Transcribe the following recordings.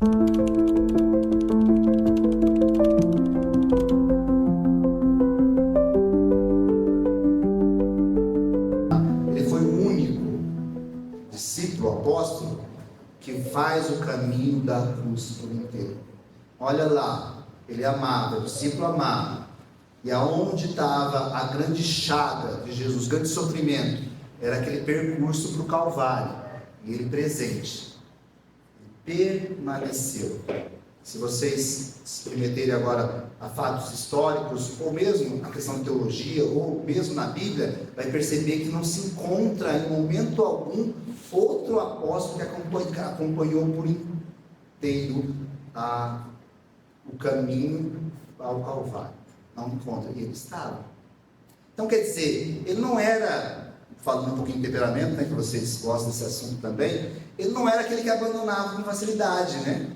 Ele foi o único discípulo, apóstolo, que faz o caminho da cruz por inteiro. Olha lá, ele amava, o discípulo amava. E aonde estava a grande chaga de Jesus, grande sofrimento, era aquele percurso para o Calvário. E ele presente, permaneceu. Se vocês se remeterem agora a fatos históricos, ou mesmo a questão de teologia, ou mesmo na Bíblia, vai perceber que não se encontra em momento algum outro apóstolo que acompanhou por inteiro o caminho ao Calvário. Não encontra, e ele estava. Então quer dizer, ele não era, falando um pouquinho de temperamento, né, que vocês gostam desse assunto também, ele não era aquele que abandonava com facilidade, né?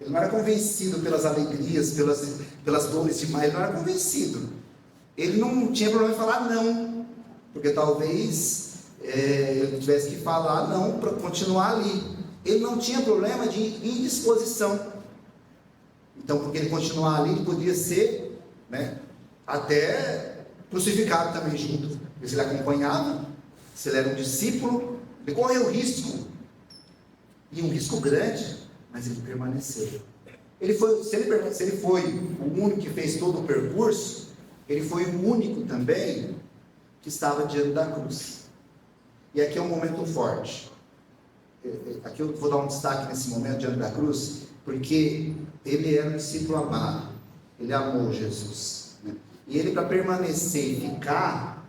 Ele não era convencido pelas alegrias, pelas dores demais, ele não era convencido. Ele não tinha problema em falar não, porque talvez ele tivesse que falar não para continuar ali. Ele não tinha problema de indisposição. Então, porque ele continuar ali, ele podia ser, né, até crucificado também junto. Porque se ele acompanhava, se ele era um discípulo, ele correu risco, e um risco grande, mas ele permaneceu. Se ele foi o único que fez todo o percurso, ele foi o único também que estava diante da cruz. E aqui é um momento forte. Aqui eu vou dar um destaque nesse momento diante da cruz, porque ele era um discípulo amado, ele amou Jesus, né? E ele, para permanecer e ficar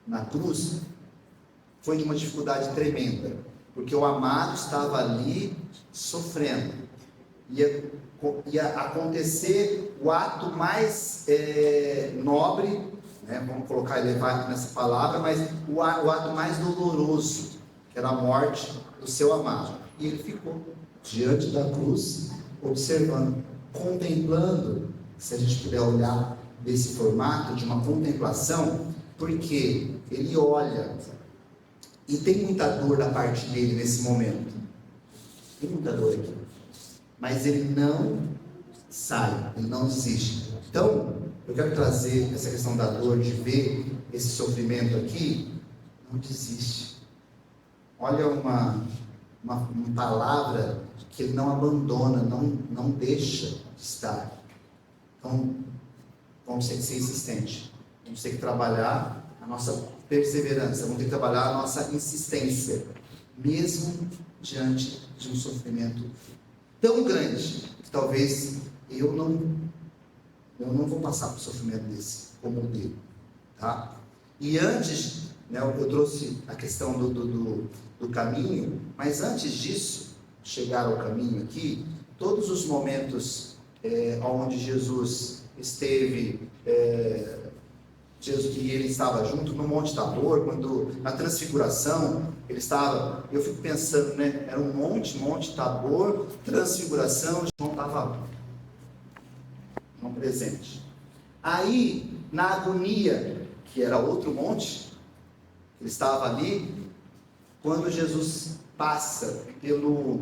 na cruz, foi de uma dificuldade tremenda, porque o amado estava ali sofrendo. Ia acontecer o ato mais nobre, né? Vamos colocar elevado nessa palavra, mas o ato mais doloroso, que era a morte do seu amado. E ele ficou diante da cruz, observando, contemplando, se a gente puder olhar desse formato de uma contemplação, porque ele olha, e tem muita dor da parte dele nesse momento, tem muita dor aqui, mas ele não sai, ele não desiste. Então, eu quero trazer essa questão da dor, de ver esse sofrimento aqui. Não desiste. Olha uma palavra que ele não abandona, não deixa de estar. Então, vamos ter que ser insistente, vamos ter que trabalhar a nossa perseverança, vamos ter que trabalhar a nossa insistência, mesmo diante de um sofrimento tão grande, que talvez eu não vou passar por um sofrimento desse, como o dele, tá? E antes, né, eu trouxe a questão do caminho, mas antes disso, chegar ao caminho aqui, todos os momentos onde Jesus esteve, Jesus, e ele estava junto no Monte Tabor, quando na transfiguração ele estava, eu fico pensando, né, era um Monte Tabor, transfiguração, João estava lá, não presente. Aí, na agonia, que era outro monte, ele estava ali, quando Jesus passa pelo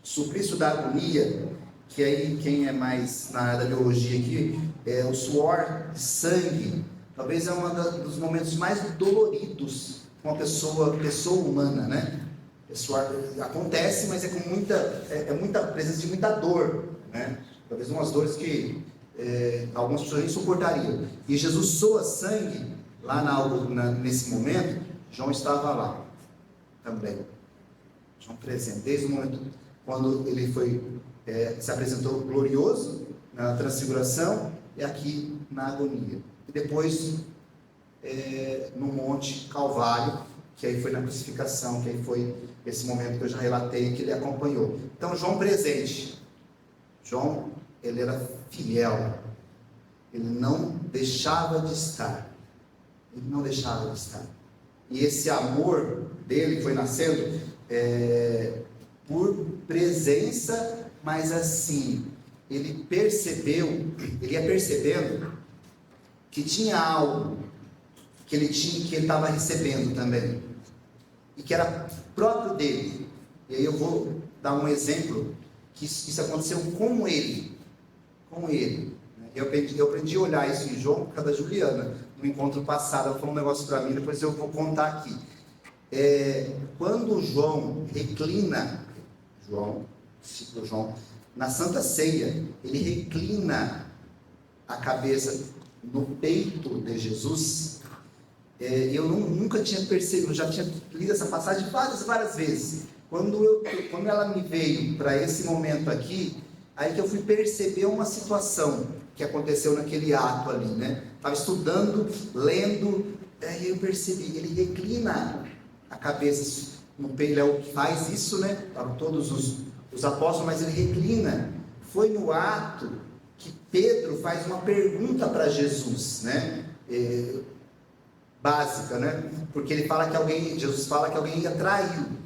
suplício da agonia, que aí quem é mais na área da biologia aqui, é o suor de sangue, talvez é um dos momentos mais doloridos com uma pessoa humana, né? Acontece, mas é com muita presença de muita dor, né? Talvez umas dores que algumas pessoas nem suportariam. E Jesus soa sangue lá nesse momento. João estava lá também, João presente, desde o momento quando ele se apresentou glorioso na transfiguração, e aqui na agonia, e depois no Monte Calvário, que aí foi na crucificação, que aí foi esse momento que eu já relatei, que ele acompanhou. Então João presente, João, ele era fiel, ele não deixava de estar, e esse amor dele foi nascendo por presença, mas assim, ele ia percebendo que tinha algo que ele estava recebendo também, e que era próprio dele. E aí eu vou dar um exemplo que isso aconteceu com ele. Com ele. Eu aprendi a olhar isso em João por causa da Juliana. No encontro passado, ela falou um negócio para mim, depois eu vou contar aqui. Quando João reclina, discípulo João, na Santa Ceia, ele reclina a cabeça no peito de Jesus. Eu nunca tinha percebido, eu já tinha lido essa passagem várias vezes. Quando ela me veio para esse momento aqui, aí que eu fui perceber uma situação que aconteceu naquele ato ali, né? Estava estudando, lendo, aí eu percebi, ele reclina a cabeça no peito, ele faz isso, né? Para todos os apóstolos, mas ele reclina. Foi no ato que Pedro faz uma pergunta para Jesus, né? Básica, né? Porque Jesus fala que alguém ia traí-lo.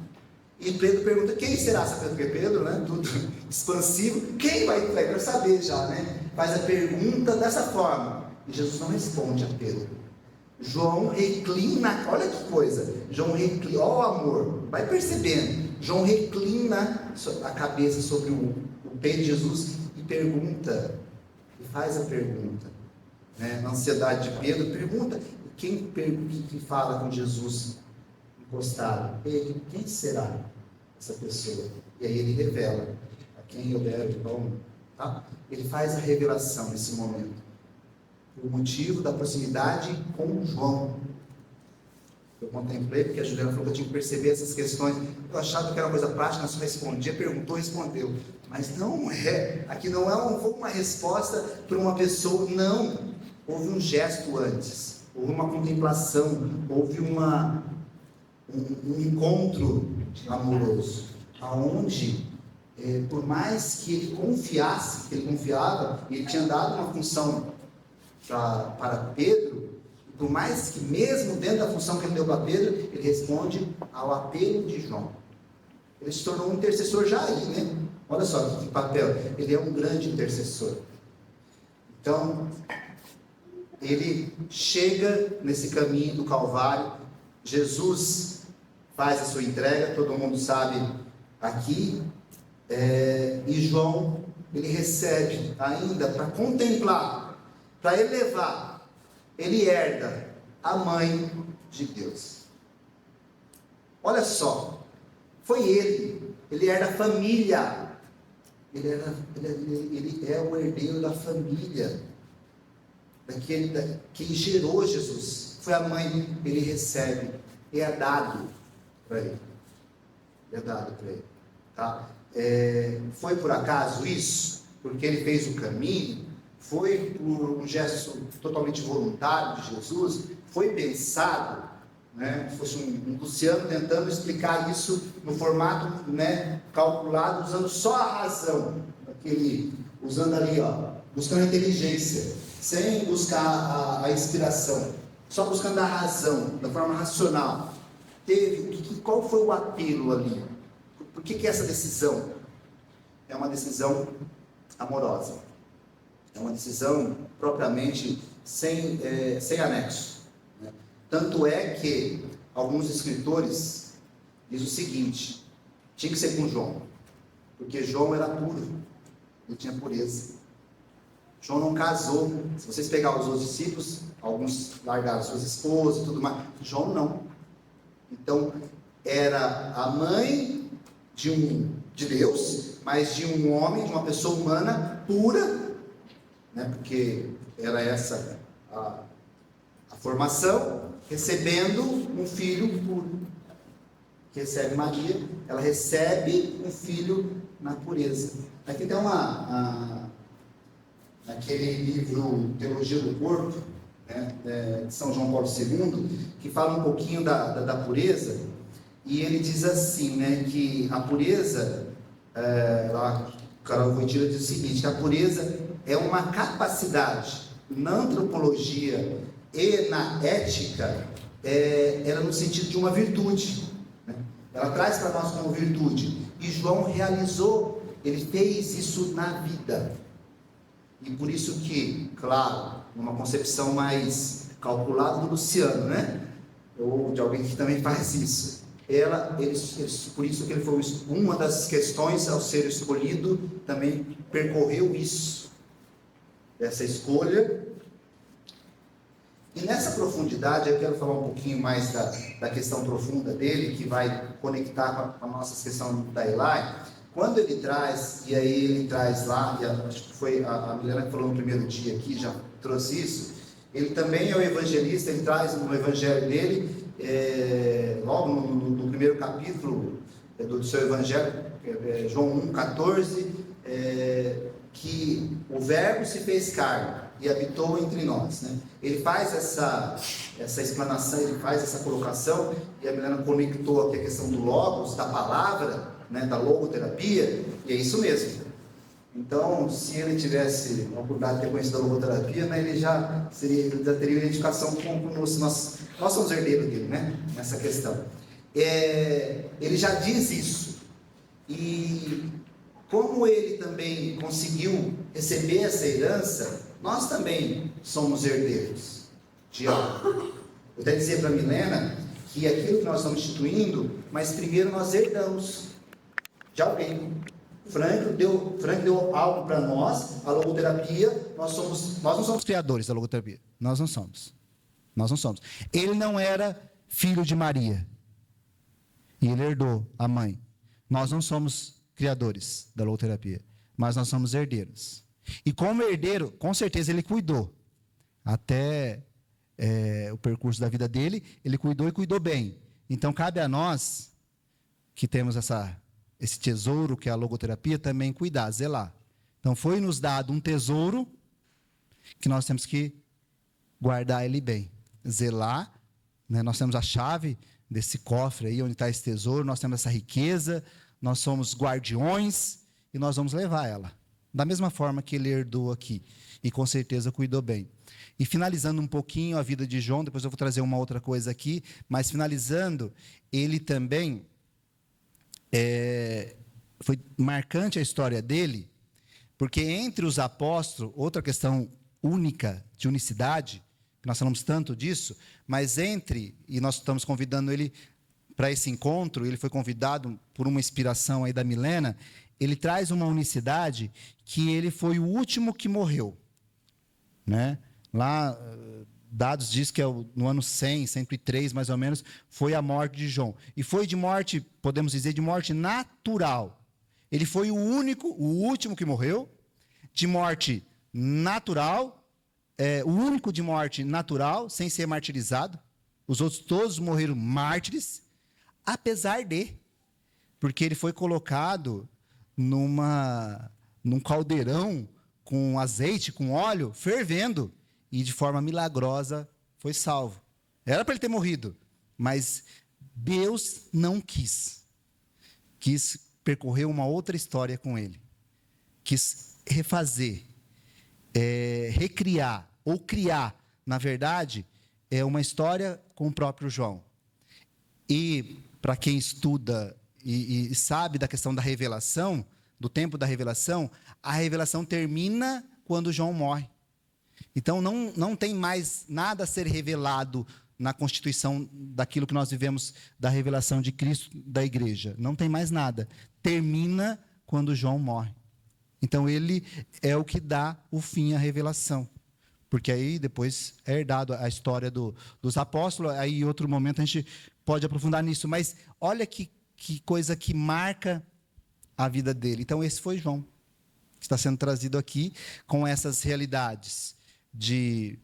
E Pedro pergunta, quem será? Porque Pedro, né? Tudo expansivo. Quem vai trair? Quero saber já, né? Faz a pergunta dessa forma. E Jesus não responde a Pedro. João reclina, olha que coisa. João reclina, olha o amor. Vai percebendo. João reclina a cabeça sobre o peito de Jesus e pergunta. E faz a pergunta. Né? Na ansiedade de Pedro, pergunta. Quem fala com Jesus encostado? Ele, quem será essa pessoa? E aí ele revela a quem eu devo pão. Tá? Ele faz a revelação nesse momento. O motivo da proximidade com João. Eu contemplei, porque a Juliana falou que eu tinha que perceber essas questões. Eu achava que era uma coisa prática, só respondia, perguntou, respondeu. Mas não é. Aqui não foi uma resposta para uma pessoa, não. Houve um gesto antes. Houve uma contemplação, houve um encontro amoroso, aonde, por mais que ele confiasse, que ele confiava, ele tinha dado uma função para Pedro, por mais que mesmo dentro da função que ele deu para Pedro, ele responde ao apelo de João. Ele se tornou um intercessor já aí, né? Olha só que papel, ele é um grande intercessor. Então, ele chega nesse caminho do Calvário, Jesus faz a sua entrega, todo mundo sabe aqui, e João, ele recebe ainda para contemplar, para elevar, ele herda a mãe de Deus. Olha só, foi ele herda a família, ele é o herdeiro da família, quem gerou Jesus, foi a mãe, ele recebe, é dado para ele, tá? Foi por acaso isso? Porque ele fez o caminho? Foi por um gesto totalmente voluntário de Jesus? Foi pensado, né? Se fosse um Luciano tentando explicar isso no formato, né, calculado, usando só a razão, usando ali, buscando a inteligência, sem buscar a inspiração, só buscando a razão, da forma racional. Qual foi o apelo ali? Por que essa decisão? É uma decisão amorosa. É uma decisão propriamente sem anexo. Né? Tanto é que alguns escritores dizem o seguinte, tinha que ser com João, porque João era puro, ele tinha pureza. João não casou. Se vocês pegarem os outros discípulos, alguns largaram suas esposas e tudo mais. João não. Então, era a mãe de Deus, mas de um homem, de uma pessoa humana pura, né? Porque era essa a formação, recebendo um filho puro. Que recebe Maria, ela recebe um filho na pureza. Aqui tem naquele livro Teologia do Corpo, né, de São João Paulo II, que fala um pouquinho da pureza, e ele diz assim, né, que a pureza, Carol Wojtyla diz o seguinte, que a pureza é uma capacidade, na antropologia e na ética, ela no sentido de uma virtude, né? Ela traz para nós como virtude, e João realizou, ele fez isso na vida. E por isso que, claro, numa concepção mais calculada do Luciano, né? Ou de alguém que também faz isso. por isso que ele foi uma das questões ao ser escolhido, também percorreu isso, essa escolha. E nessa profundidade, eu quero falar um pouquinho mais da questão profunda dele, que vai conectar com a nossa questão da Eli. Quando ele traz, e aí ele traz lá, e acho que foi a Milena que falou no primeiro dia aqui, já trouxe isso, ele também é o evangelista, ele traz no evangelho dele, logo no primeiro capítulo do seu evangelho, João 1,14, que o verbo se fez carne e habitou entre nós, né? Ele faz essa explanação, ele faz essa colocação, e a Milena conectou aqui a questão do logos, da palavra, né, da logoterapia, e é isso mesmo. Então, se ele tivesse a oportunidade de ter conhecido a logoterapia, né, ele já teria identificação com nós somos herdeiros dele, né, nessa questão. Ele já diz isso, e como ele também conseguiu receber essa herança, nós também somos herdeiros de algo. Eu até dizia para a Milena que aquilo que nós estamos instituindo, mas primeiro nós herdamos de alguém. Frank deu algo para nós, a logoterapia. Nós não somos criadores da logoterapia. Nós não somos. Ele não era filho de Maria, e ele herdou a mãe. Nós não somos criadores da logoterapia, mas nós somos herdeiros. E como herdeiro, com certeza ele cuidou. Até o percurso da vida dele, ele cuidou e cuidou bem. Então cabe a nós, que temos esse tesouro que é a logoterapia, também cuidar, zelar. Então foi nos dado um tesouro que nós temos que guardar ele bem, zelar, né? Nós temos a chave desse cofre aí, onde está esse tesouro, nós temos essa riqueza, nós somos guardiões e nós vamos levar ela, da mesma forma que ele herdou aqui, e com certeza cuidou bem. E finalizando um pouquinho a vida de João, depois eu vou trazer uma outra coisa aqui, mas finalizando, ele também foi marcante a história dele, porque entre os apóstolos, outra questão única, de unicidade, nós falamos tanto disso, mas e nós estamos convidando ele para esse encontro, ele foi convidado por uma inspiração aí da Milena, ele traz uma unicidade que ele foi o último que morreu, né? Lá, dados diz que no ano 100, 103 mais ou menos, foi a morte de João. E foi de morte, podemos dizer, de morte natural. Ele foi o último que morreu, de morte natural, o único de morte natural, sem ser martirizado. Os outros todos morreram mártires, apesar de, porque ele foi colocado num caldeirão com azeite, com óleo, fervendo, e de forma milagrosa foi salvo. Era para ele ter morrido, mas Deus não quis percorrer uma outra história com ele, quis refazer, recriar, ou criar, na verdade, uma história com o próprio João. E para quem estuda e sabe da questão da revelação, do tempo da revelação, a revelação termina quando João morre. Então não tem mais nada a ser revelado na constituição daquilo que nós vivemos, da revelação de Cristo, da igreja. Não tem mais nada. Termina quando João morre. Então ele é o que dá o fim à revelação. Porque aí depois é herdado a história dos apóstolos, aí em outro momento a gente pode aprofundar nisso. Mas olha que coisa que marca a vida dele. Então esse foi João, que está sendo trazido aqui com essas realidades de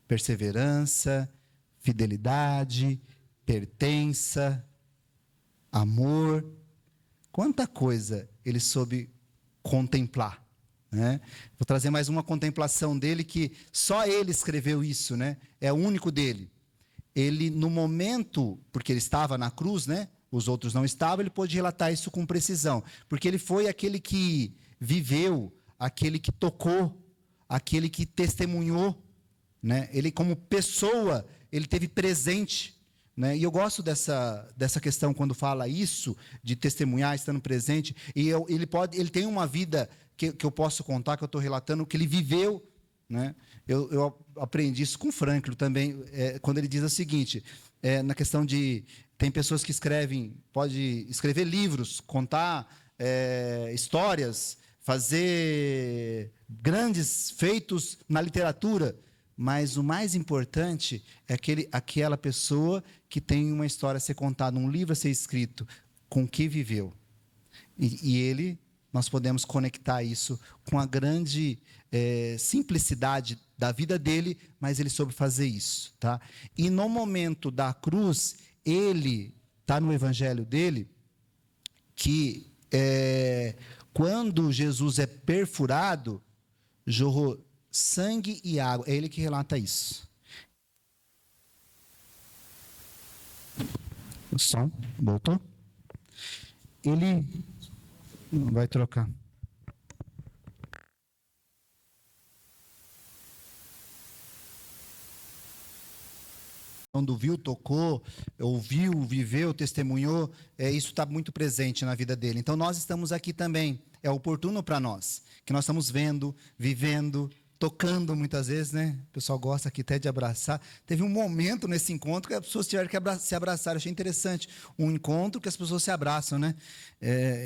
perseverança, fidelidade, pertença, amor. Quanta coisa ele soube contemplar, né? Vou trazer mais uma contemplação dele, que só ele escreveu isso, né? É o único dele. Ele, no momento, porque ele estava na cruz, né? Os outros não estavam, ele pôde relatar isso com precisão, porque ele foi aquele que viveu, aquele que tocou, aquele que testemunhou, né? Ele, como pessoa, ele teve presente, né? E eu gosto dessa questão quando fala isso, de testemunhar, estando presente. E ele tem uma vida que eu posso contar, que eu estou relatando, que ele viveu, né? Eu aprendi isso com Franklin também, quando ele diz o seguinte, na questão de Tem pessoas que pode escrever livros, contar histórias, fazer grandes feitos na literatura, mas o mais importante é aquela pessoa que tem uma história a ser contada, um livro a ser escrito, com o que viveu. E nós podemos conectar isso com a grande simplicidade da vida dele, mas ele soube fazer isso. Tá? E no momento da cruz, ele, está no evangelho dele, que quando Jesus é perfurado, jorrou sangue e água. É ele que relata isso. O som voltou? Ele vai trocar. Quando viu, tocou, ouviu, viveu, testemunhou, isso está muito presente na vida dele. Então nós estamos aqui também. É oportuno para nós, que nós estamos vendo, vivendo, tocando muitas vezes, né? O pessoal gosta aqui até de abraçar. Teve um momento nesse encontro que as pessoas tiveram que se abraçar. Eu achei interessante. Um encontro que as pessoas se abraçam, né?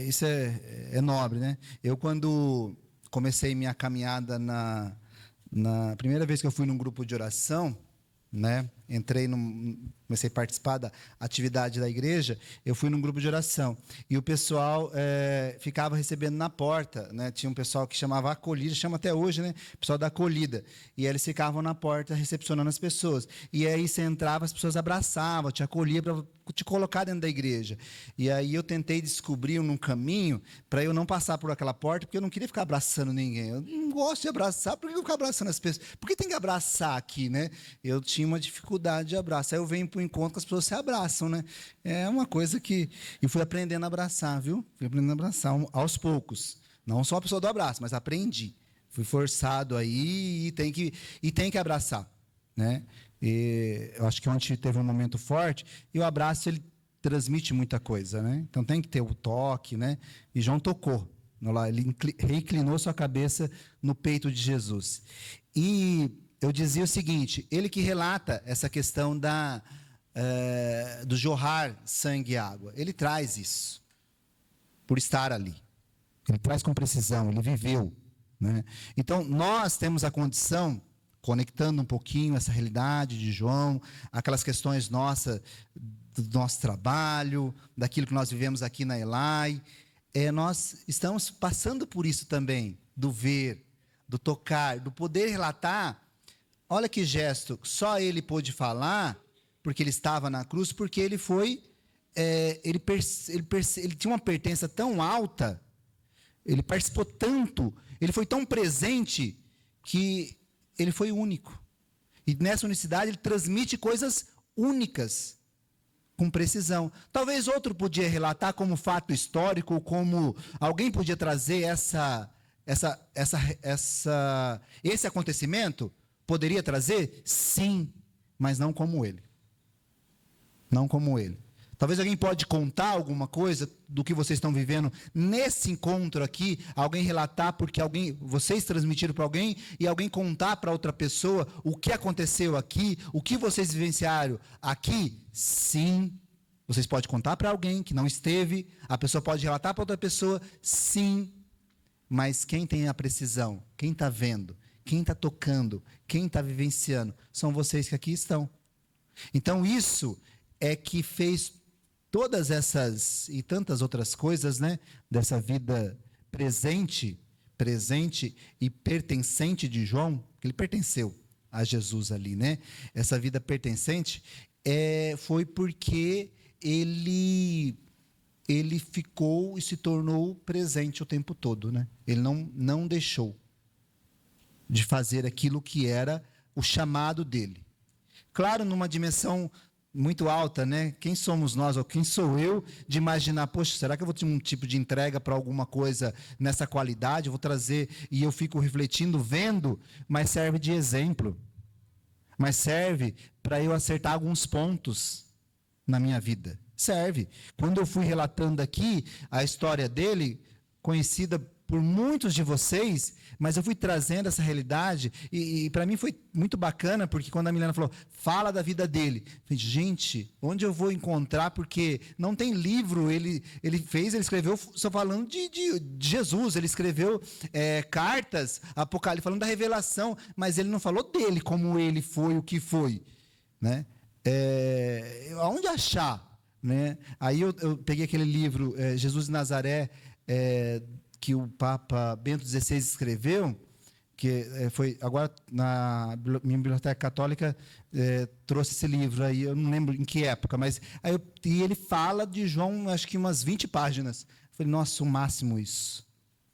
Isso é nobre, né? Eu, quando comecei minha caminhada na primeira vez que eu fui num grupo de oração, né? Comecei a participar da atividade da igreja, eu fui num grupo de oração, e o pessoal ficava recebendo na porta, né? Tinha um pessoal que chamava acolhida, chama até hoje, né? Pessoal da acolhida, e aí eles ficavam na porta recepcionando as pessoas, e aí você entrava, as pessoas abraçavam, te acolhiam para te colocar dentro da igreja, e aí eu tentei descobrir um caminho para eu não passar por aquela porta, porque eu não queria ficar abraçando ninguém, eu não gosto de abraçar, por que eu ficar abraçando as pessoas? Por que tem que abraçar aqui, né? Eu tinha uma dificuldade de abraço. Aí eu venho para o encontro que as pessoas se abraçam, né? É uma coisa que... E fui aprendendo a abraçar, viu? Fui aprendendo a abraçar aos poucos. Não só a pessoa do abraço, mas aprendi. Fui forçado aí e tem que abraçar, né? Eu acho que ontem teve um momento forte, e o abraço, ele transmite muita coisa, né? Então tem que ter o toque, né? E João tocou. Ele reinclinou sua cabeça no peito de Jesus. E eu dizia o seguinte, ele que relata essa questão do jorrar sangue e água, ele traz isso, por estar ali. Ele traz com precisão, ele viveu, né? Então, nós temos a condição, conectando um pouquinho essa realidade de João, aquelas questões nossas, do nosso trabalho, daquilo que nós vivemos aqui na ELAI, nós estamos passando por isso também, do ver, do tocar, do poder relatar. Olha que gesto, só ele pôde falar, porque ele estava na cruz, porque ele foi, ele tinha uma pertença tão alta, ele participou tanto, ele foi tão presente, que ele foi único. E nessa unicidade ele transmite coisas únicas, com precisão. Talvez outro podia relatar como fato histórico, como alguém podia trazer esse acontecimento. Poderia trazer? Sim, mas não como ele. Não como ele. Talvez alguém pode contar alguma coisa do que vocês estão vivendo nesse encontro aqui, alguém relatar porque vocês transmitiram para alguém e alguém contar para outra pessoa o que aconteceu aqui, o que vocês vivenciaram aqui? Sim. Vocês podem contar para alguém que não esteve, a pessoa pode relatar para outra pessoa, sim. Mas quem tem a precisão, quem está vendo, quem está tocando, quem está vivenciando, são vocês que aqui estão. Então isso é que fez todas essas e tantas outras coisas, né, dessa vida presente e pertencente de João, que ele pertenceu a Jesus ali, né? Essa vida pertencente foi porque ele ficou e se tornou presente o tempo todo, né? Ele não deixou de fazer aquilo que era o chamado dele. Claro, numa dimensão muito alta, né? Quem somos nós, ou quem sou eu, de imaginar, poxa, será que eu vou ter um tipo de entrega para alguma coisa nessa qualidade? Eu vou trazer, e eu fico refletindo, vendo, mas serve de exemplo. Mas serve para eu acertar alguns pontos na minha vida. Serve. Quando eu fui relatando aqui a história dele, conhecida por muitos de vocês, mas eu fui trazendo essa realidade, e para mim foi muito bacana, porque quando a Milena falou, fala da vida dele, eu falei, gente, onde eu vou encontrar, porque não tem livro, ele escreveu só falando de Jesus, ele escreveu cartas, Apocalipse, falando da revelação, mas ele não falou dele, como ele foi, o que foi, né? Aonde achar? Né? Aí eu peguei aquele livro, Jesus de Nazaré, que o Papa Bento XVI escreveu, que foi agora na minha biblioteca católica, trouxe esse livro aí, eu não lembro em que época, mas e ele fala de João, acho que umas 20 páginas. Eu falei, nossa, o máximo isso.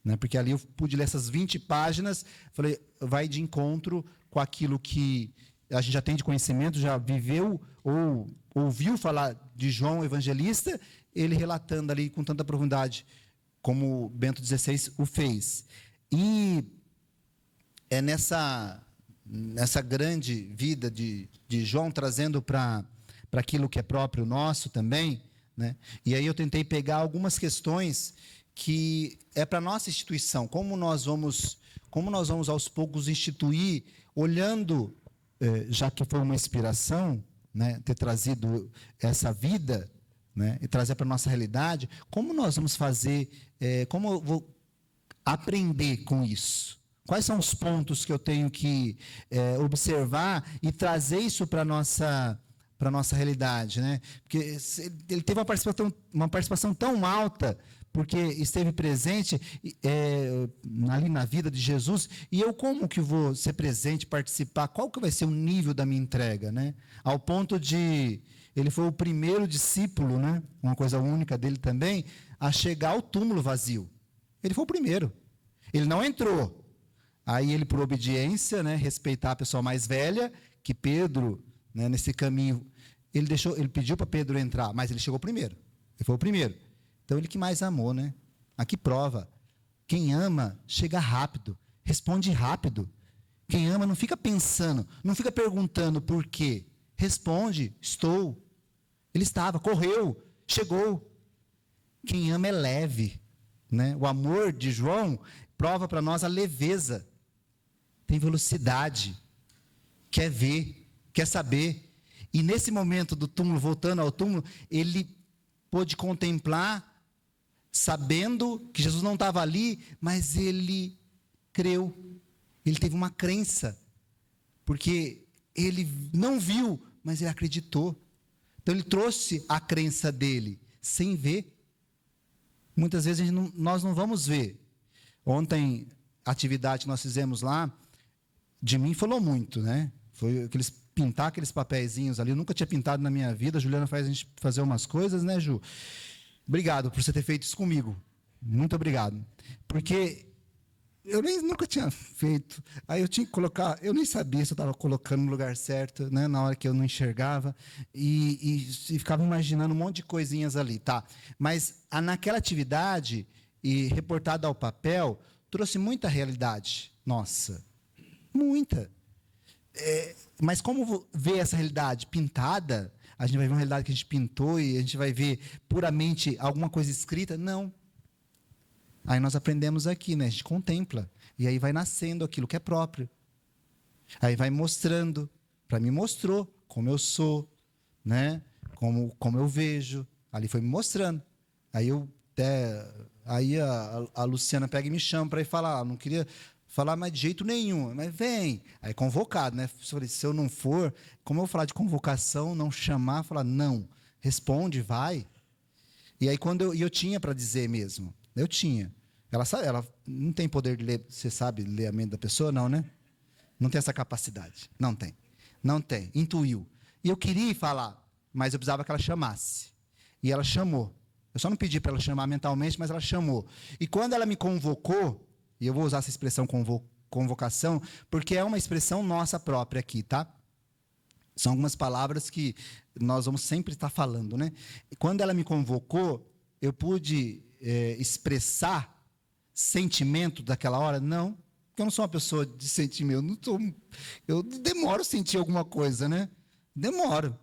Né? Porque ali eu pude ler essas 20 páginas, falei, vai de encontro com aquilo que a gente já tem de conhecimento, já viveu ou ouviu falar de João Evangelista, ele relatando ali com tanta profundidade, como Bento XVI o fez. E é nessa grande vida de João, trazendo para aquilo que é próprio nosso também, né? E aí eu tentei pegar algumas questões que é para a nossa instituição, como nós vamos aos poucos instituir, olhando, já que foi uma inspiração, né, ter trazido essa vida, né, e trazer para a nossa realidade, como nós vamos fazer, como eu vou aprender com isso? Quais são os pontos que eu tenho que observar e trazer isso para a nossa realidade? Né? Porque ele teve uma participação tão alta, porque esteve presente ali na vida de Jesus, e eu como que vou ser presente, participar? Qual que vai ser o nível da minha entrega? Né? Ao ponto de, ele foi o primeiro discípulo, né? Uma coisa única dele também, a chegar ao túmulo vazio. Ele foi o primeiro. Ele não entrou. Aí ele, por obediência, né, respeitar a pessoa mais velha, que Pedro, né, nesse caminho, ele pediu para Pedro entrar, mas ele chegou primeiro. Ele foi o primeiro. Então, ele que mais amou, né? Aqui prova. Quem ama, chega rápido, responde rápido. Quem ama não fica pensando, não fica perguntando por quê. Responde, estou. Ele estava, correu, chegou. Quem ama é leve, né? O amor de João prova para nós a leveza. Tem velocidade, quer ver, quer saber. E nesse momento do túmulo, voltando ao túmulo, ele pôde contemplar, sabendo que Jesus não estava ali, mas ele creu, ele teve uma crença, porque ele não viu, mas ele acreditou. Então ele trouxe a crença dele, sem ver. Muitas vezes nós não vamos ver. Ontem, a atividade que nós fizemos lá, de mim falou muito, né? Foi pintar aqueles papeizinhos ali, eu nunca tinha pintado na minha vida, a Juliana faz a gente fazer umas coisas, né, Ju? Obrigado por você ter feito isso comigo. Muito obrigado. Porque eu nunca tinha feito. Aí eu tinha que colocar, eu nem sabia se eu estava colocando no lugar certo, né, na hora que eu não enxergava, e ficava imaginando um monte de coisinhas ali, tá? Mas naquela atividade, e reportada ao papel, trouxe muita realidade. Nossa, muita. Mas como ver essa realidade pintada? A gente vai ver uma realidade que a gente pintou e a gente vai ver puramente alguma coisa escrita? Não. Aí nós aprendemos aqui, né? A gente contempla. E aí vai nascendo aquilo que é próprio. Aí vai mostrando. Para mim mostrou como eu sou, né? Como eu vejo. Ali foi me mostrando. Aí a Luciana pega e me chama para ir falar. Não queria falar mais de jeito nenhum, mas vem. Aí convocado, né? Se eu não for, como eu vou falar de convocação, não chamar, falar não, responde, vai. E aí quando eu tinha para dizer mesmo, eu tinha. Ela não tem poder de ler, você sabe ler a mente da pessoa, não, né? Não tem essa capacidade, não tem, intuiu. E eu queria falar, mas eu precisava que ela chamasse. E ela chamou. Eu só não pedi para ela chamar mentalmente, mas ela chamou. E quando ela me convocou, e eu vou usar essa expressão convocação, porque é uma expressão nossa própria aqui, tá? São algumas palavras que nós vamos sempre estar falando, né? E quando ela me convocou, eu pude expressar sentimento daquela hora? Não, porque eu não sou uma pessoa de sentimento. Eu demoro a sentir alguma coisa, né? Demoro.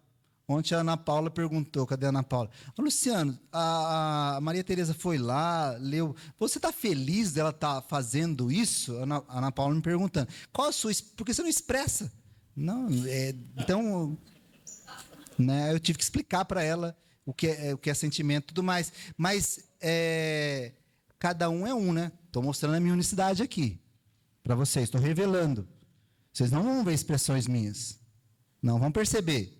Ontem a Ana Paula perguntou, cadê a Ana Paula? Ô, Luciano, a Maria Tereza foi lá, leu. Você está feliz dela estar fazendo isso? A Ana Paula me perguntando. Qual a sua... Por que você não expressa? Não, então... Né, eu tive que explicar para ela o que é sentimento e tudo mais. Mas cada um é um, né? Estou mostrando a minha unicidade aqui para vocês. Estou revelando. Vocês não vão ver expressões minhas. Não vão perceber.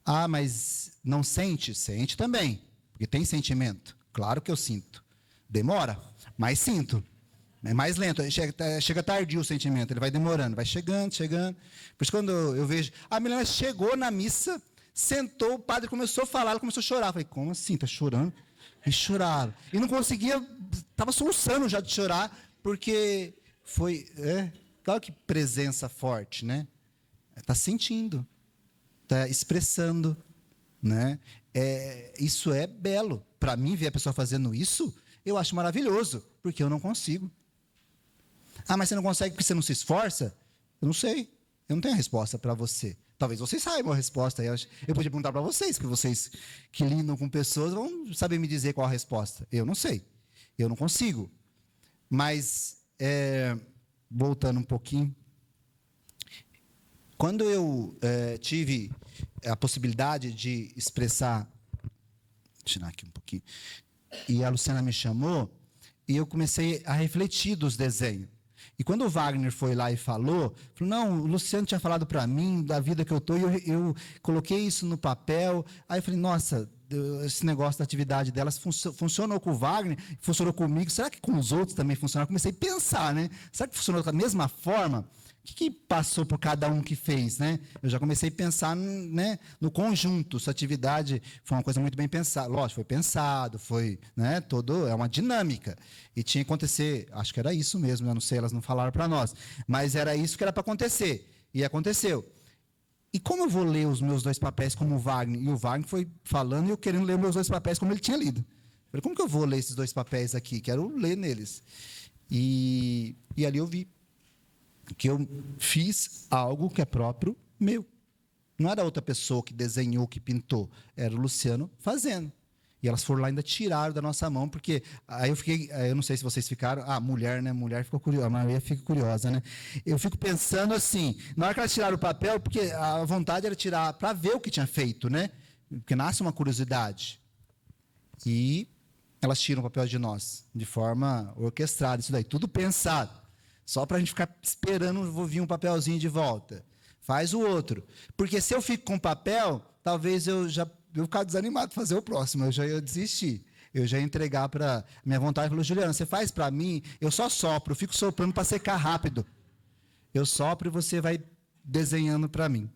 Ah, mas não sente? Sente também, porque tem sentimento. Claro que eu sinto. Demora, mas sinto. É mais lento, chega tardio o sentimento, ele vai demorando, vai chegando. Por isso quando eu vejo... A Milena chegou na missa, sentou, o padre começou a falar, ela começou a chorar. Eu falei, como assim? Está chorando? E choraram. E não conseguia, estava soluçando já de chorar, porque foi... claro que presença forte, né? Está sentindo. Está expressando, né? Isso é belo. Para mim, ver a pessoa fazendo isso, eu acho maravilhoso, porque eu não consigo. Ah, mas você não consegue porque você não se esforça? Eu não sei. Eu não tenho a resposta para você. Talvez vocês saibam a resposta. Eu podia perguntar para vocês, que vocês que lidam com pessoas vão saber me dizer qual a resposta. Eu não sei. Eu não consigo. Mas, voltando um pouquinho... Quando eu tive a possibilidade de expressar... Vou tirar aqui um pouquinho. E a Luciana me chamou, e eu comecei a refletir dos desenhos. E quando o Wagner foi lá e falou, não, o Luciano tinha falado para mim da vida que eu estou, e eu coloquei isso no papel. Aí eu falei, nossa, esse negócio da atividade delas funcionou com o Wagner, funcionou comigo, será que com os outros também funcionou? Eu comecei a pensar, né? Será que funcionou da mesma forma? O que passou por cada um que fez, né? Eu já comecei a pensar, né, no conjunto. Essa atividade foi uma coisa muito bem pensada. Lógico, foi pensado, foi, né, é uma dinâmica. E tinha que acontecer, acho que era isso mesmo, eu não sei, elas não falaram para nós. Mas era isso que era para acontecer. E aconteceu. E como eu vou ler os meus dois papéis como o Wagner? E o Wagner foi falando e eu querendo ler os meus dois papéis como ele tinha lido. Eu falei, como que eu vou ler esses dois papéis aqui? Quero ler neles. E ali eu vi que eu fiz algo que é próprio meu. Não era outra pessoa que desenhou, que pintou. Era o Luciano fazendo. E elas foram lá e ainda tiraram da nossa mão, porque aí eu fiquei, eu não sei se vocês ficaram, mulher, né? Mulher ficou curiosa, a Maria fica curiosa, né? Eu fico pensando assim, na hora que elas tiraram o papel, porque a vontade era tirar para ver o que tinha feito, né? Porque nasce uma curiosidade. E elas tiram o papel de nós, de forma orquestrada, isso daí, tudo pensado. Só para a gente ficar esperando, vou vir um papelzinho de volta. Faz o outro. Porque se eu fico com papel, talvez eu ficar desanimado de fazer o próximo. Eu já ia desistir. Eu já ia entregar para minha vontade. Falou, Juliana, você faz para mim, eu só sopro, eu fico soprando para secar rápido. Eu sopro e você vai desenhando para mim.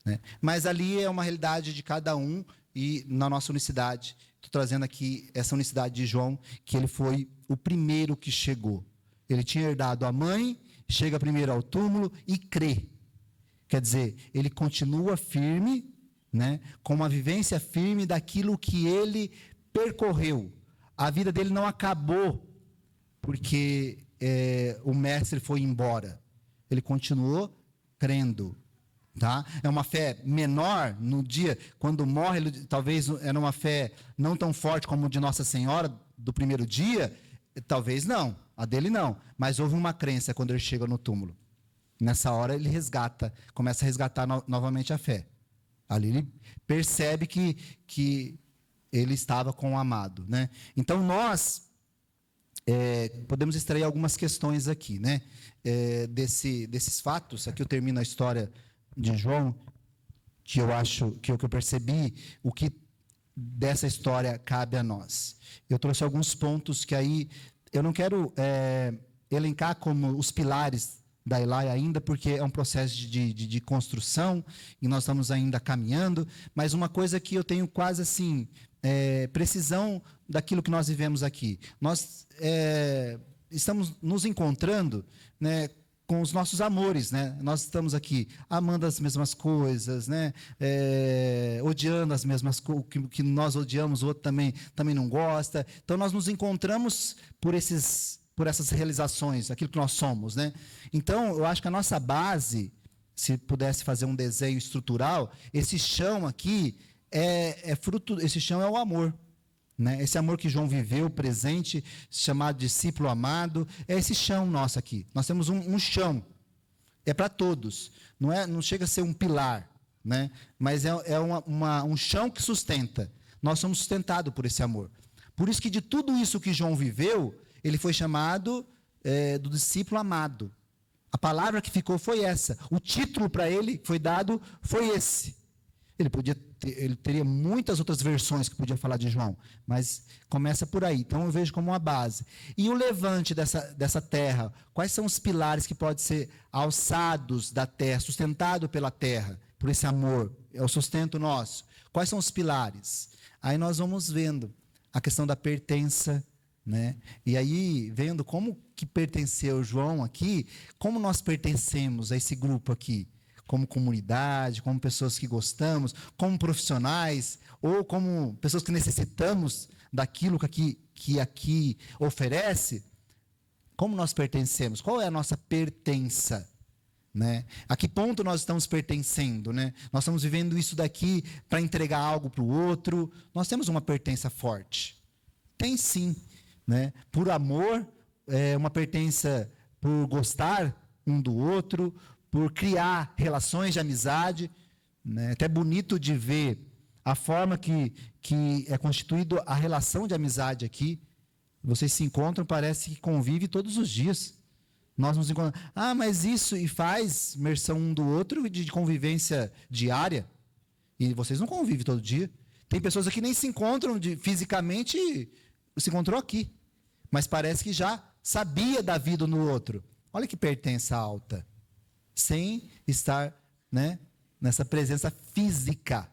Né? Mas ali é uma realidade de cada um e na nossa unicidade. Estou trazendo aqui essa unicidade de João, que ele foi o primeiro que chegou. Ele tinha herdado a mãe, chega primeiro ao túmulo e crê. Quer dizer, ele continua firme, né, com uma vivência firme daquilo que ele percorreu. A vida dele não acabou porque o mestre foi embora. Ele continuou crendo. Tá? É uma fé menor no dia, quando morre, talvez era uma fé não tão forte como a de Nossa Senhora do primeiro dia, talvez não. A dele não, mas houve uma crença quando ele chega no túmulo. Nessa hora ele começa a resgatar novamente a fé. Ali ele percebe que ele estava com o amado. Né? Então nós podemos extrair algumas questões aqui, né? Desses fatos. Aqui eu termino a história de João, que eu acho, que eu percebi, o que dessa história cabe a nós. Eu trouxe alguns pontos que aí... Eu não quero elencar como os pilares da ELAI ainda, porque é um processo de construção e nós estamos ainda caminhando, mas uma coisa que eu tenho quase assim, precisão daquilo que nós vivemos aqui. Nós estamos nos encontrando, né, com os nossos amores, né? Nós estamos aqui amando as mesmas coisas, né? Odiando as mesmas coisas, que nós odiamos, o outro também não gosta. Então, nós nos encontramos por essas realizações, aquilo que nós somos, né? Então, eu acho que a nossa base se pudesse fazer um desenho estrutural, esse chão aqui esse chão é o amor. Né? Esse amor que João viveu, presente, chamado discípulo amado, é esse chão nosso aqui. Nós temos um chão, é para todos, não chega a ser um pilar, né? Mas um chão que sustenta. Nós somos sustentados por esse amor. Por isso que de tudo isso que João viveu, ele foi chamado do discípulo amado. A palavra que ficou foi essa. O título para ele foi dado, foi esse. Ele teria muitas outras versões que podia falar de João, mas começa por aí. Então eu vejo como uma base. E o levante dessa terra, quais são os pilares que podem ser alçados da terra, sustentado pela terra, por esse amor, é o sustento nosso. Quais são os pilares? Aí nós vamos vendo a questão da pertença, né? E aí, vendo como que pertenceu João aqui, como nós pertencemos a esse grupo aqui, como comunidade, como pessoas que gostamos, como profissionais, ou como pessoas que necessitamos daquilo que aqui oferece, como nós pertencemos? Qual é a nossa pertença? Né? A que ponto nós estamos pertencendo? Né? Nós estamos vivendo isso daqui para entregar algo para o outro? Nós temos uma pertença forte? Tem sim. Né? Por amor, uma pertença por gostar um do outro, por criar relações de amizade, né? Até bonito de ver a forma que é constituída a relação de amizade aqui. Vocês se encontram, parece que convivem todos os dias. Nós nos encontramos, mas isso, e faz imersão um do outro de convivência diária, e vocês não convivem todo dia. Tem pessoas aqui que nem se encontram fisicamente, se encontrou aqui, mas parece que já sabia da vida no outro. Olha que pertença alta. Sem estar, né, nessa presença física.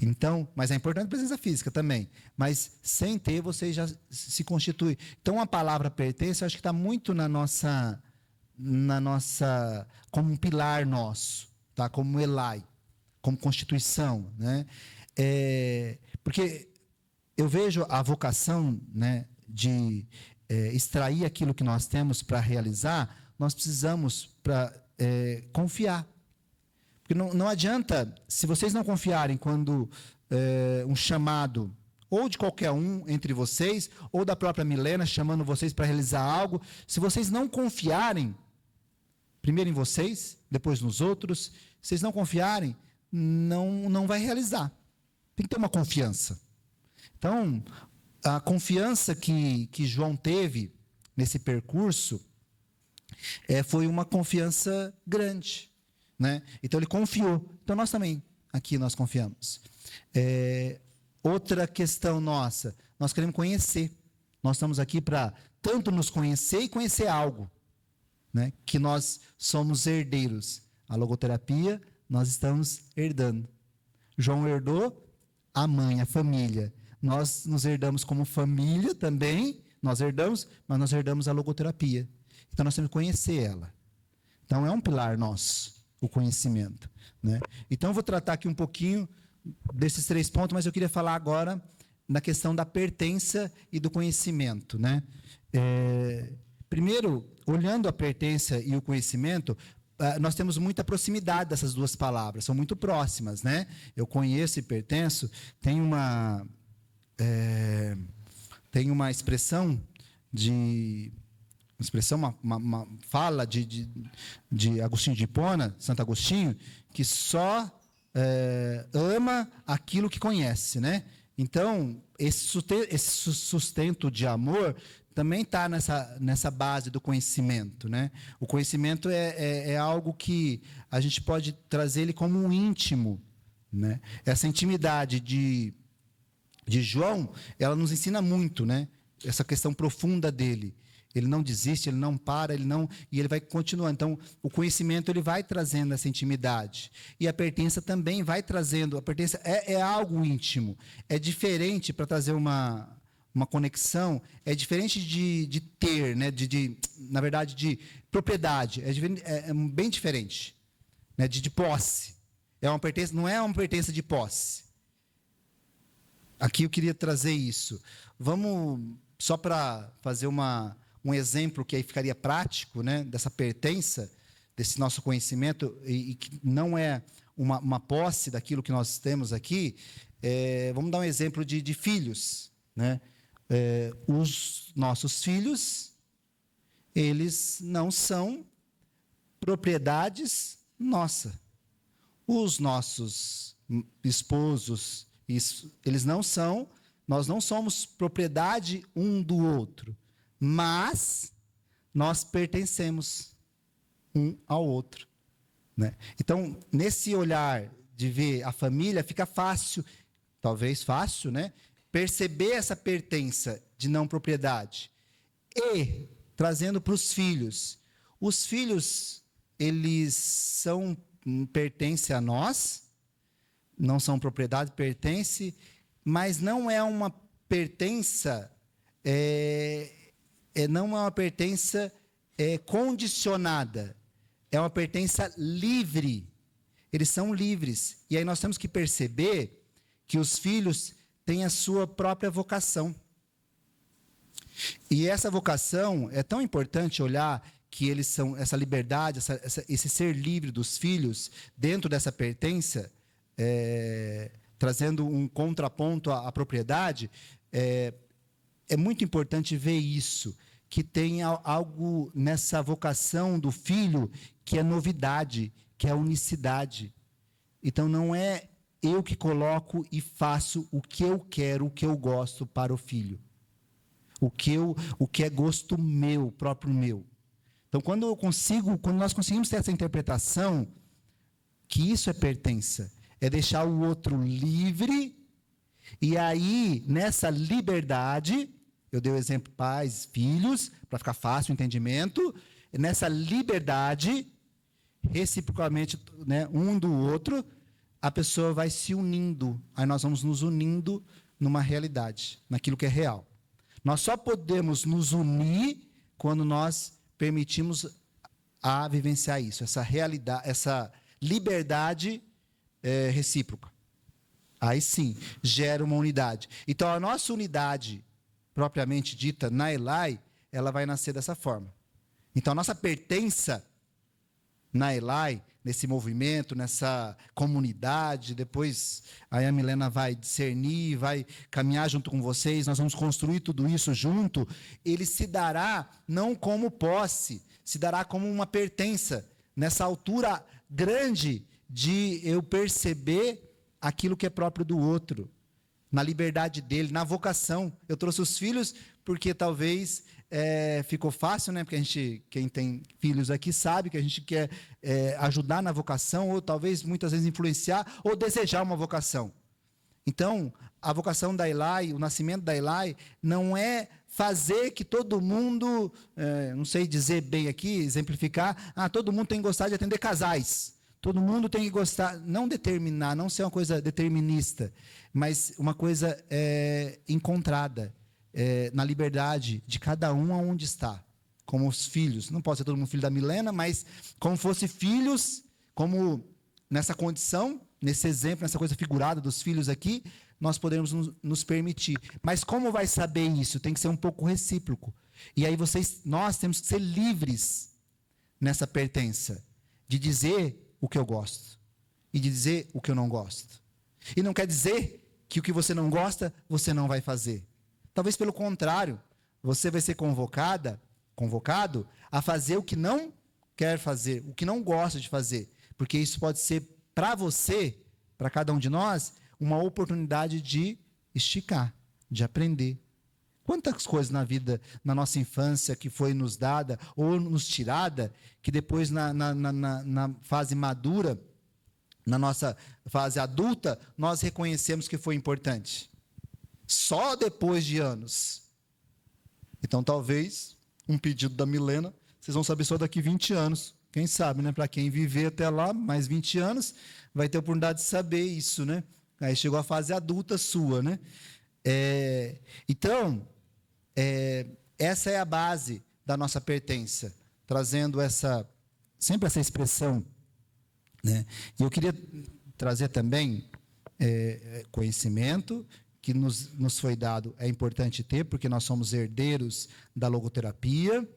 Então, mas é importante a presença física também. Mas sem ter, você já se constitui. Então, a palavra pertença, eu acho que está muito na nossa, como um pilar nosso, tá? Como elai, como constituição, né? Porque eu vejo a vocação, né, de extrair aquilo que nós temos para realizar. Nós precisamos confiar. Porque não adianta, se vocês não confiarem quando um chamado, ou de qualquer um entre vocês, ou da própria Milena chamando vocês para realizar algo, se vocês não confiarem, primeiro em vocês, depois nos outros, se vocês não confiarem, não vai realizar. Tem que ter uma confiança. Então, a confiança que João teve nesse percurso, foi uma confiança grande, né? Então ele confiou. Então nós também aqui nós confiamos. Outra questão nossa, nós queremos conhecer. Nós estamos aqui para tanto nos conhecer e conhecer algo, né? Que nós somos herdeiros. A logoterapia nós estamos herdando. João herdou a mãe, a família. Nós nos herdamos como família também. Nós herdamos, mas nós herdamos a logoterapia. Então, nós temos que conhecer ela. Então, é um pilar nosso, o conhecimento. Né? Então, eu vou tratar aqui um pouquinho desses 3 pontos, mas eu queria falar agora na questão da pertença e do conhecimento. Né? Primeiro, olhando a pertença e o conhecimento, nós temos muita proximidade dessas duas palavras, são muito próximas. Né? Eu conheço e pertenço, tem uma expressão uma fala de Agostinho de Hipona, Santo Agostinho, que só ama aquilo que conhece, né? Então, esse sustento de amor também está nessa base do conhecimento, né? O conhecimento é algo que a gente pode trazer ele como um íntimo, né? Essa intimidade de João, ela nos ensina muito, né? Essa questão profunda dele. Ele não desiste, ele não para, e ele vai continuando. Então, o conhecimento ele vai trazendo essa intimidade. E a pertença também vai trazendo. A pertença é algo íntimo. É diferente, para trazer uma conexão, é diferente de ter, né? Na verdade, de propriedade. É bem diferente, né? De posse. Não é uma pertença de posse. Aqui eu queria trazer isso. Vamos, só para fazer um exemplo que aí ficaria prático, né, dessa pertença. desse nosso conhecimento, e que não é uma posse daquilo que nós temos aqui, vamos dar um exemplo de filhos, né? Os nossos filhos, eles não são propriedades nossa. Os nossos esposos, eles não são, nós não somos propriedade um do outro, mas nós pertencemos um ao outro, né? Então, nesse olhar de ver a família, fica fácil, talvez fácil, né? Perceber essa pertença de não propriedade. E, trazendo para os filhos, eles pertencem a nós, não são propriedade, pertence, mas não é uma pertença, não é uma pertença condicionada, é uma pertença livre. Eles são livres. E aí nós temos que perceber que os filhos têm a sua própria vocação. E essa vocação é tão importante olhar que eles são, essa liberdade, esse ser livre dos filhos, dentro dessa pertença, trazendo um contraponto à propriedade, é muito importante ver isso, que tem algo nessa vocação do filho que é novidade, que é unicidade. Então, não é eu que coloco e faço o que eu quero, o que eu gosto para o filho. O que é gosto meu, próprio meu. Então, quando nós conseguimos ter essa interpretação, que isso é pertença, é deixar o outro livre, e aí, nessa liberdade, eu dei o exemplo pais, filhos, para ficar fácil o entendimento, nessa liberdade, reciprocamente, né, um do outro, a pessoa vai se unindo, aí nós vamos nos unindo numa realidade, naquilo que é real. Nós só podemos nos unir quando nós permitimos a vivenciar isso, essa realidade, essa liberdade recíproca. Aí sim, gera uma unidade. Então, a nossa unidade, propriamente dita, na Elai, ela vai nascer dessa forma. Então, a nossa pertença na Elai, nesse movimento, nessa comunidade, depois aí a Milena vai discernir, vai caminhar junto com vocês, nós vamos construir tudo isso junto, ele se dará não como posse, se dará como uma pertença, nessa altura grande de eu perceber aquilo que é próprio do outro, na liberdade dele, na vocação. Eu trouxe os filhos porque talvez ficou fácil, né? Porque quem tem filhos aqui sabe que a gente quer ajudar na vocação, ou talvez muitas vezes influenciar, ou desejar uma vocação. Então, a vocação da Elai, o nascimento da Elai, não é fazer que todo mundo, não sei dizer bem aqui, exemplificar, todo mundo tem que gostar de atender casais. Todo mundo tem que gostar, não determinar, não ser uma coisa determinista, mas uma coisa encontrada, na liberdade de cada um aonde está, como os filhos. Não pode ser todo mundo filho da Milena, mas como fosse filhos, como nessa condição, nesse exemplo, nessa coisa figurada dos filhos aqui, nós podemos nos permitir. Mas como vai saber isso? Tem que ser um pouco recíproco. E aí nós temos que ser livres nessa pertença, de dizer o que eu gosto e de dizer o que eu não gosto. E não quer dizer que o que você não gosta, você não vai fazer. Talvez pelo contrário, você vai ser convocado a fazer o que não quer fazer, o que não gosta de fazer, porque isso pode ser para você, para cada um de nós, uma oportunidade de esticar, de aprender. Quantas coisas na vida, na nossa infância, que foi nos dada ou nos tirada, que depois na fase madura, na nossa fase adulta, nós reconhecemos que foi importante. Só depois de anos. Então, talvez, um pedido da Milena, vocês vão saber só daqui 20 anos. Quem sabe, né? Para quem viver até lá, mais 20 anos, vai ter a oportunidade de saber isso, né? Aí chegou a fase adulta sua, né? Então, essa é a base da nossa pertença, trazendo sempre essa expressão, né? E eu queria trazer também conhecimento que nos foi dado, é importante ter, porque nós somos herdeiros da logoterapia,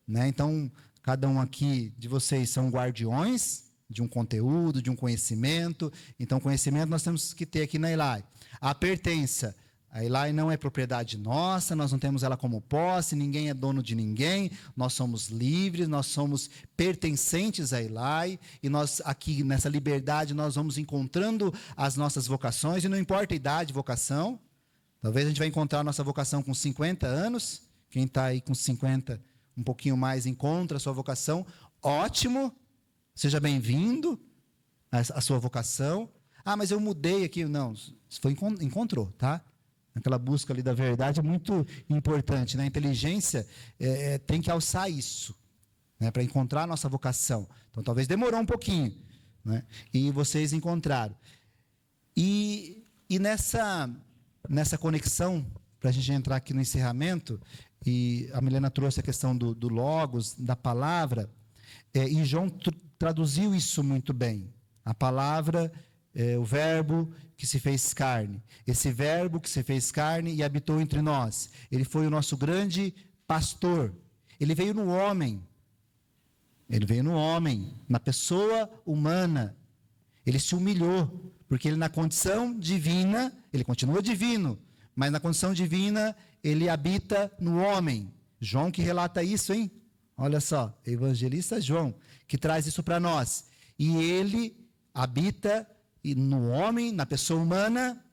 né? Então, cada um aqui de vocês são guardiões de um conteúdo, de um conhecimento. Então, conhecimento nós temos que ter aqui na Eli. A pertença. A Eli não é propriedade nossa, nós não temos ela como posse, ninguém é dono de ninguém, nós somos livres, nós somos pertencentes a Eli, e nós aqui nessa liberdade nós vamos encontrando as nossas vocações, e não importa a idade, vocação. Talvez a gente vai encontrar a nossa vocação com 50 anos, quem está aí com 50, um pouquinho mais, encontra a sua vocação, ótimo, seja bem-vindo à sua vocação. Ah, mas eu mudei aqui. Não, encontrou, tá? Aquela busca ali da verdade é muito importante, né? A inteligência tem que alçar isso, né? Para encontrar a nossa vocação. Então, talvez demorou um pouquinho, né? E vocês encontraram. E nessa conexão, para a gente entrar aqui no encerramento, e a Milena trouxe a questão do logos, da palavra, e João traduziu isso muito bem. A palavra, o verbo que se fez carne. Esse verbo que se fez carne e habitou entre nós. Ele foi o nosso grande pastor. Ele veio no homem. Ele veio no homem, na pessoa humana. Ele se humilhou, porque ele na condição divina, ele continua divino, mas na condição divina, ele habita no homem. João que relata isso, hein? Olha só, evangelista João, que traz isso para nós. E ele habita no homem, na pessoa humana,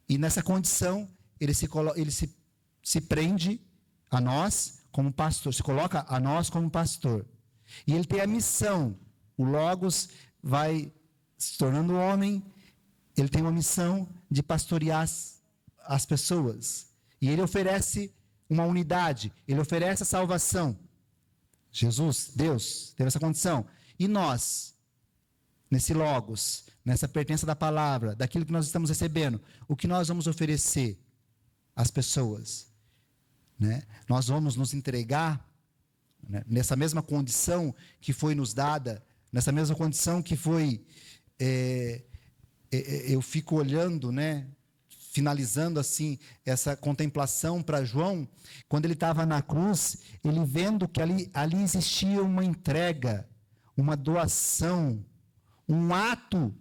e nessa condição, ele se prende a nós como pastor, se coloca a nós como pastor. E ele tem a missão, o Logos vai se tornando homem, ele tem uma missão de pastorear as pessoas. E ele oferece uma unidade, ele oferece a salvação. Jesus, Deus, teve essa condição. E nós, nesse Logos, nessa pertença da palavra, daquilo que nós estamos recebendo, o que nós vamos oferecer às pessoas? Né? Nós vamos nos entregar, né, nessa mesma condição que foi nos dada, nessa mesma condição que foi... eu fico olhando, né, finalizando assim essa contemplação para João, quando ele estava na cruz, ele vendo que ali existia uma entrega, uma doação, um ato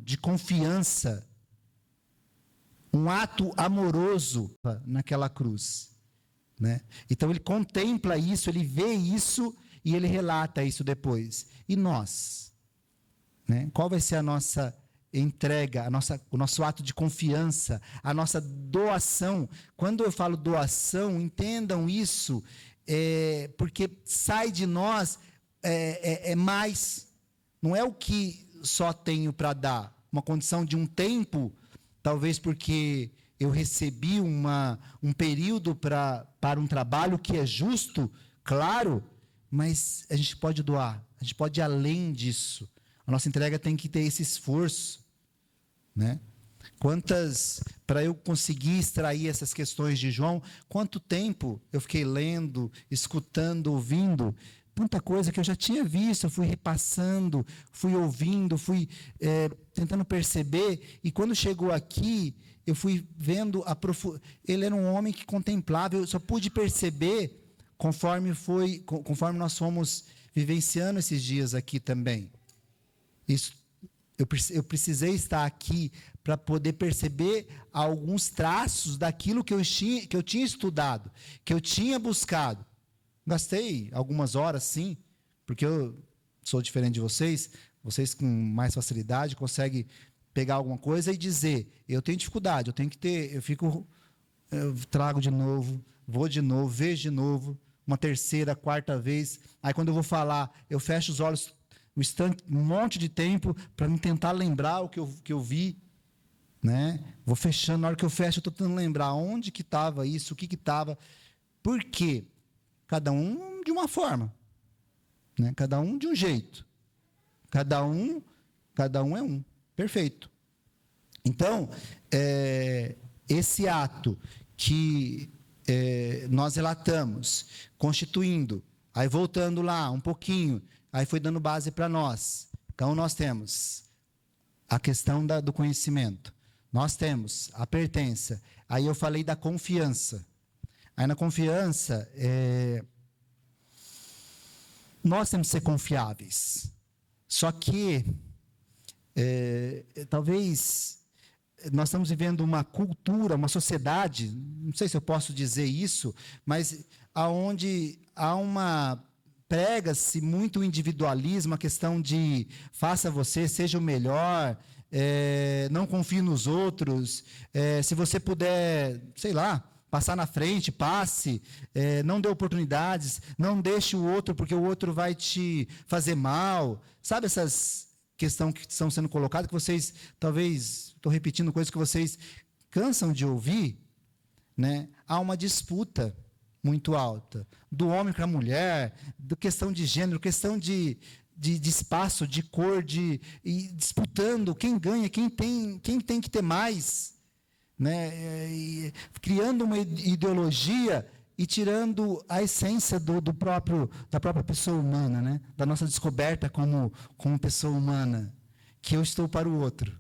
de confiança, um ato amoroso naquela cruz, né? Então ele contempla isso, ele vê isso e ele relata isso depois. E nós, né? Qual vai ser a nossa entrega, o nosso ato de confiança, a nossa doação? Quando eu falo doação, entendam isso, porque sai de nós mais, não é o que só tenho para dar, uma condição de um tempo, talvez porque eu recebi um período para um trabalho que é justo, claro, mas a gente pode doar, a gente pode ir além disso. A nossa entrega tem que ter esse esforço, né? Para eu conseguir extrair essas questões de João, quanto tempo eu fiquei lendo, escutando, ouvindo, muita coisa que eu já tinha visto, eu fui repassando, fui ouvindo, fui tentando perceber, e quando chegou aqui, eu fui vendo, ele era um homem que contemplava, eu só pude perceber conforme nós fomos vivenciando esses dias aqui também. Isso, eu precisei estar aqui para poder perceber alguns traços daquilo que eu tinha estudado, que eu tinha buscado. Gastei algumas horas, sim, porque eu sou diferente de vocês com mais facilidade conseguem pegar alguma coisa e dizer, eu tenho dificuldade, eu trago de novo, vou de novo, vejo de novo, uma terceira, quarta vez, aí quando eu vou falar, eu fecho os olhos um monte de tempo para me tentar lembrar o que eu vi, né? Vou fechando, na hora que eu fecho, eu estou tentando lembrar onde que estava isso, o que estava, por quê? Cada um de uma forma, né? Cada um de um jeito, cada um é um, perfeito. Então, esse ato que nós relatamos, constituindo, aí voltando lá um pouquinho, aí foi dando base para nós. Então, nós temos a questão do conhecimento, nós temos a pertença, aí eu falei da confiança. Aí na confiança, nós temos que ser confiáveis. Só que, talvez, nós estamos vivendo uma cultura, uma sociedade, não sei se eu posso dizer isso, mas aonde prega-se muito o individualismo, a questão de faça você, seja o melhor, não confie nos outros, se você puder, sei lá, passar na frente, passe, não dê oportunidades, não deixe o outro porque o outro vai te fazer mal. Sabe essas questões que estão sendo colocadas, que vocês, talvez, estou repetindo coisas que vocês cansam de ouvir, né? Há uma disputa muito alta, do homem com a mulher, da questão de gênero, questão de espaço, de cor, e disputando quem ganha, quem tem que ter mais, né? E criando uma ideologia e tirando a essência da própria pessoa humana, né? Da nossa descoberta como pessoa humana, que eu estou para o outro.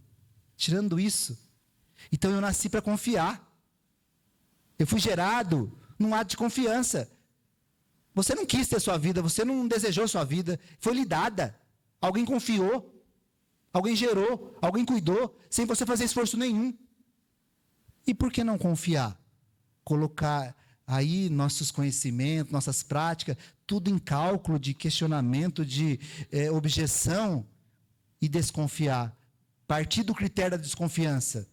Tirando isso. Então eu nasci para confiar. Eu fui gerado num ato de confiança. Você não quis ter sua vida, você não desejou sua vida, foi lhe dada. Alguém confiou, alguém gerou, alguém cuidou, sem você fazer esforço nenhum. E por que não confiar? Colocar aí nossos conhecimentos, nossas práticas, tudo em cálculo de questionamento, de objeção e desconfiar. Partir do critério da desconfiança.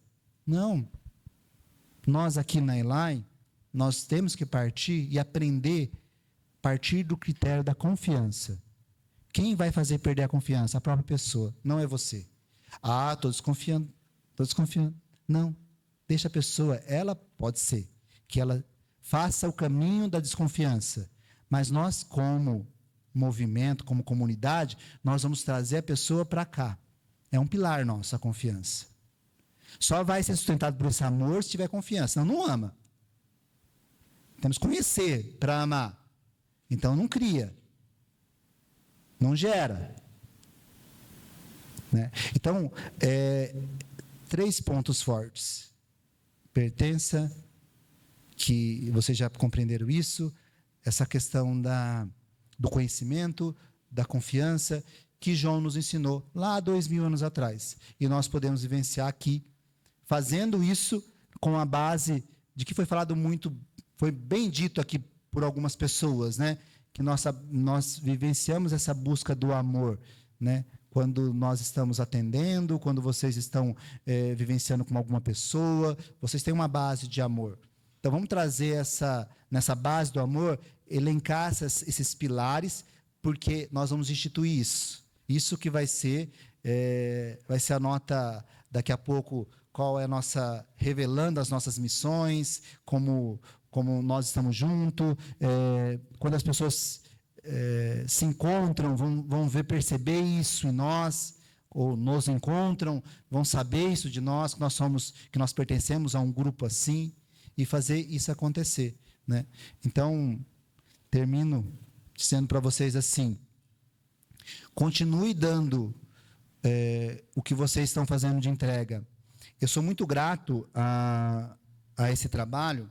Não. Nós aqui na ELAI, nós temos que partir e aprender a partir do critério da confiança. Quem vai fazer perder a confiança? A própria pessoa, não é você. Ah, estou desconfiando. Não. Deixa a pessoa, ela pode ser, que ela faça o caminho da desconfiança. Mas nós, como movimento, como comunidade, nós vamos trazer a pessoa para cá. É um pilar nosso, a confiança. Só vai ser sustentado por esse amor se tiver confiança. Não ama. Temos que conhecer para amar. Então não cria. Não gera. Né? Então, 3 pontos fortes. Pertença, que vocês já compreenderam isso, essa questão do conhecimento, da confiança, que João nos ensinou lá há 2000 anos atrás. E nós podemos vivenciar aqui, fazendo isso com a base de que foi falado muito, foi bem dito aqui por algumas pessoas, né? Que nós vivenciamos essa busca do amor, né? Quando nós estamos atendendo, quando vocês estão vivenciando com alguma pessoa, vocês têm uma base de amor. Então, vamos trazer nessa base do amor, elencar esses pilares, porque nós vamos instituir isso. Isso que vai ser a nota, daqui a pouco, qual é a nossa, revelando as nossas missões, como nós estamos juntos, quando as pessoas se encontram, vão perceber isso em nós, ou nos encontram, vão saber isso de nós, que nós pertencemos a um grupo assim, e fazer isso acontecer, né? Então, termino dizendo para vocês assim, continue dando o que vocês estão fazendo de entrega. Eu sou muito grato a esse trabalho.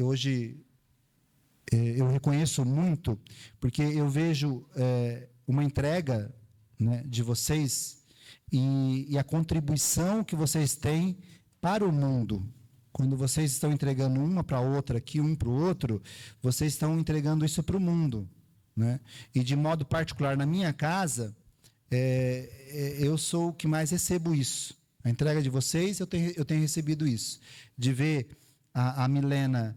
Hoje eu reconheço muito, porque eu vejo uma entrega, né, de vocês e a contribuição que vocês têm para o mundo. Quando vocês estão entregando uma para a outra, aqui um para o outro, vocês estão entregando isso para o mundo, né? E de modo particular, na minha casa, eu sou o que mais recebo isso. A entrega de vocês, eu tenho recebido isso. De ver a Milena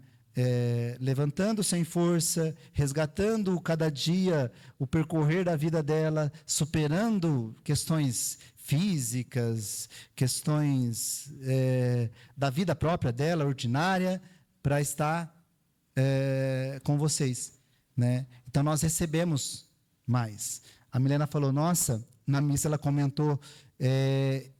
levantando sem força, resgatando cada dia o percorrer da vida dela, superando questões físicas, questões da vida própria dela, ordinária, para estar com vocês, né? Então, nós recebemos mais. A Milena falou, nossa, na missa ela comentou,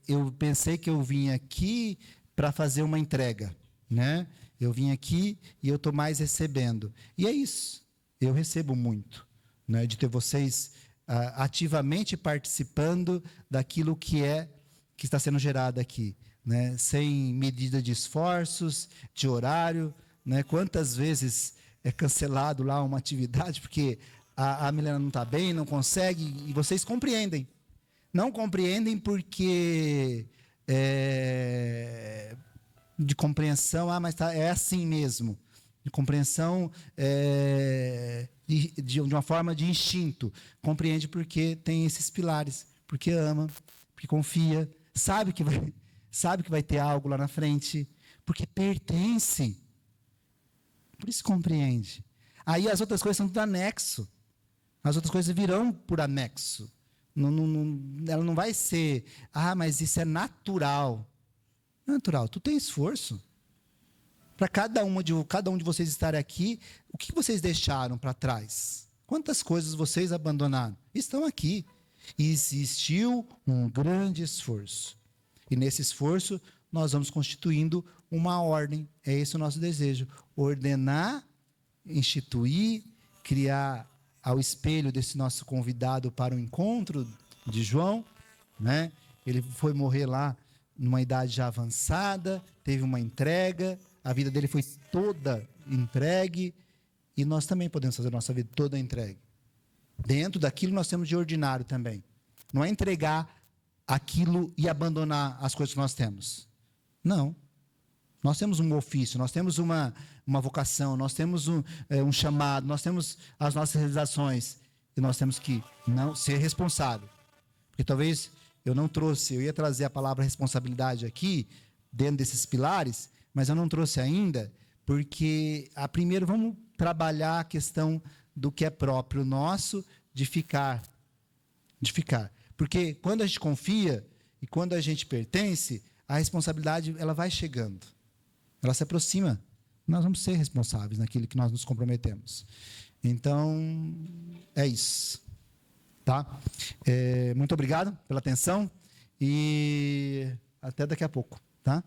eu pensei que eu vim aqui para fazer uma entrega, né? Eu vim aqui e eu estou mais recebendo. E é isso, eu recebo muito, né, de ter vocês ativamente participando daquilo que está sendo gerado aqui, né? Sem medida de esforços, de horário, né? Quantas vezes é cancelado lá uma atividade, porque a Milena não está bem, não consegue, e vocês compreendem. Não compreendem porque de compreensão, mas é assim mesmo. De compreensão de uma forma de instinto. Compreende porque tem esses pilares, porque ama, porque confia, sabe que vai ter algo lá na frente, porque pertence. Por isso compreende. Aí as outras coisas são tudo anexo. As outras coisas virão por anexo. Ela não vai ser, mas isso é natural. Não é natural, tu tem esforço. Para cada um de vocês estarem aqui, o que vocês deixaram para trás? Quantas coisas vocês abandonaram? Estão aqui. E existiu um grande esforço. E nesse esforço, nós vamos constituindo uma ordem. É esse o nosso desejo. Ordenar, instituir, criar ao espelho desse nosso convidado para o encontro de João, né? Ele foi morrer lá numa idade já avançada, teve uma entrega, a vida dele foi toda entregue, e nós também podemos fazer a nossa vida toda entregue. Dentro daquilo nós temos de ordinário também. Não é entregar aquilo e abandonar as coisas que nós temos. Não. Nós temos um ofício, nós temos uma vocação, nós temos um chamado, nós temos as nossas realizações, e nós temos que não ser responsável. Porque talvez eu ia trazer a palavra responsabilidade aqui, dentro desses pilares, mas eu não trouxe ainda, porque primeiro vamos trabalhar a questão do que é próprio nosso, de ficar. Porque quando a gente confia e quando a gente pertence, a responsabilidade ela vai chegando. Ela se aproxima. Nós vamos ser responsáveis naquilo que nós nos comprometemos. Então, é isso. Tá? Muito obrigado pela atenção e até daqui a pouco. Tá?